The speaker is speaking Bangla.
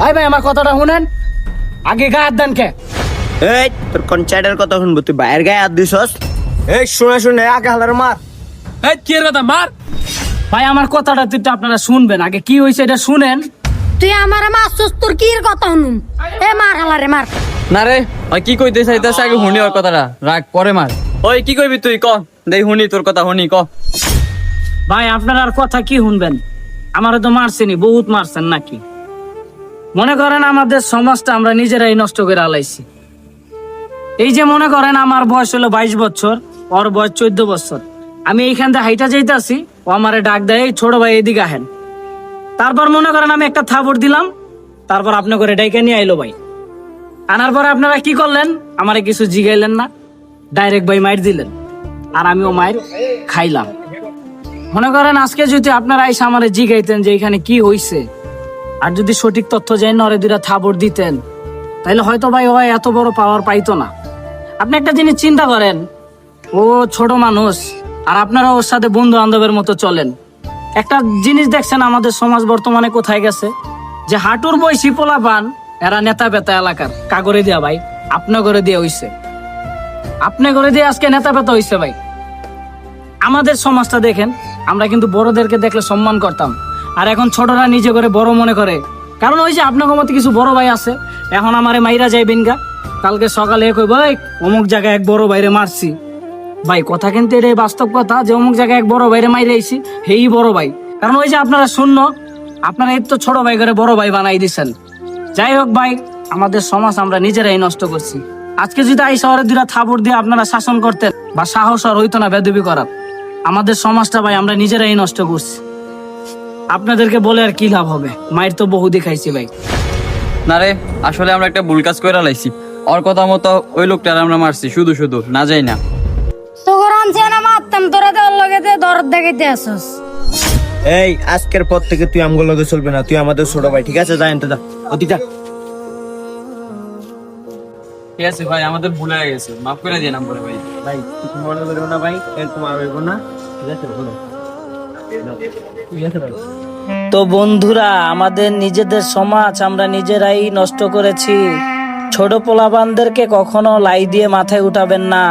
ভাই ভাই আমার কথাটা শুনেন, আগে গায়ে হাত দেন কে? এই তোর কনসার্টের কথা শুনবো, তুই বাইরের গায়ে হাত দিছস? এই শুনে শুনে আগে হালার মার। এই কি এর কথা মার? ভাই আমার কথাটা তো একটু আপনারা শুনবেন, আগে কি হয়েছে এটা শুনেন। তুই আমার মারছস, তোর কি এর কথা শুনুম? এ মার হালারে মার। না রে, ওই কি কইতে চাইতাছে আগে শুনি ওর কথাটা, রাগ পরে মার। ওই কি কইবি তুই ক, দেই শুনি তোর কথা শুনি ক। ভাই আপনার আর কথা কি শুনবেন, আমারও তো মারছেনি, বহুত মারছেন নাকি? মনে করেন আমাদের সমাজটা আমরা নিজেরাই নষ্ট করে আলাইছি। এই যে মনে করেন আমার বয়স হলো 22 বছর, ওর বয়স 14 বছর। আমি এইখান থেকে হাইটা যাইতাছি, ও আমারে ডাক দেয়, "এই ছোট ভাই এদিকে আহেন।" তারপর মনে করেন আমি একটা থাপড় দিলাম, তারপর আপনি করে ডাইকা নিয়ে আইলো ভাই। আনার পরে আপনারা কি করলেন, আমারে কিছু জিগাইলেন না, ডাইরেক্ট ভাই মাইর দিলেন, আর আমিও মাইর খাইলাম। মনে করেন আজকে যদি আপনারা এসে আমারে জিগাইতেন যে এখানে কি হইছে, আর যদি সঠিক তথ্য জানেন ওরে দুইটা থাপড় দিতেন, তাহলে হয়তো ভাই ও এত বড় পাওয়ার পাইতো না। আপনি একটা জিনিস চিন্তা করেন, ও ছোট মানুষ আর আপনারা ওর সাথে বন্ধু বান্ধবের মতো চলেন। একটা জিনিস দেখছেন আমাদের সমাজ বর্তমানে কোথায় গেছে, যে হাঁটুর বয়সী পোলাপান এরা নেতা পেতা এলাকার কাগরে দিয়া ভাই, আপনি করে দিয়ে হইছে, আপনি করে দিয়ে আজকে নেতা পেতা হইছে ভাই। আমাদের সমাজটা দেখেন, আমরা কিন্তু বড়দেরকে দেখলে সম্মান করতাম, আর এখন ছোটরা নিজে করে বড় মনে করে। কারণ ওই যে আপনার মতো কিছু বড় ভাই আছে, এখন আমারে মাইরা যাইবেন গা, কালকে সকালে কই ভাই অমুক জায়গায় এক বড় ভাইরে মারছি। ভাই কথা কিন্তু এটাই বাস্তব কথা, যে অমুক জায়গায় এক বড় ভাইরে মাইরে আইছি, হেই বড় ভাই। কারণ ওই যে আপনারা শূন্য, আপনারা এই তো ছোট ভাই করে বড় ভাই বানাই দিচ্ছেন। যাই হোক ভাই, আমাদের সমাজ আমরা নিজেরাই নষ্ট করছি। আজকে যদি এই শহরে দুটা থাপড় দিয়ে আপনারা শাসন করতেন, বা সাহস আর হইতো না বেদবি করার। আমাদের সমাজটা ভাই আমরা নিজেরাই নষ্ট করছি। আপনাদেরকে বলে আর কি লাভ হবে, মায়ের তো বহু দেখাইছি ভাই। না রে, আসলে আমরা একটা ভুল কাজ করে লাইছি। ওর কথা মতো ওই লোকটার আমরা মারছি, শুধু শুধু না যাই না। তোর আনছে না মারতাম, তোরা তো ওর লগে দরদ দেখাইতে আসস। এই আজকের পর থেকে তুই আমগুলো লগে চলবে না, তুই আমাদের ছোট ভাই, ঠিক আছে? যা এনতে যা, অতি যা। ঠিক আছে ভাই, আমাদের ভুল হয়ে গেছে, মাফ করে দিয়ে নাম্বার ভাই। ভাই কিছু মনে করবো না ভাই, এরকম আর হইব না, ঠিক আছে? বলো ঠিক আছে ভাই। তো বন্ধুরা, আমাদের নিজেদের সমাজ আমরা নিজেরাই নষ্ট করেছি। ছোট পোলাপানদেরকে কখনো লাই দিয়ে মাথায় উঠাবেন না।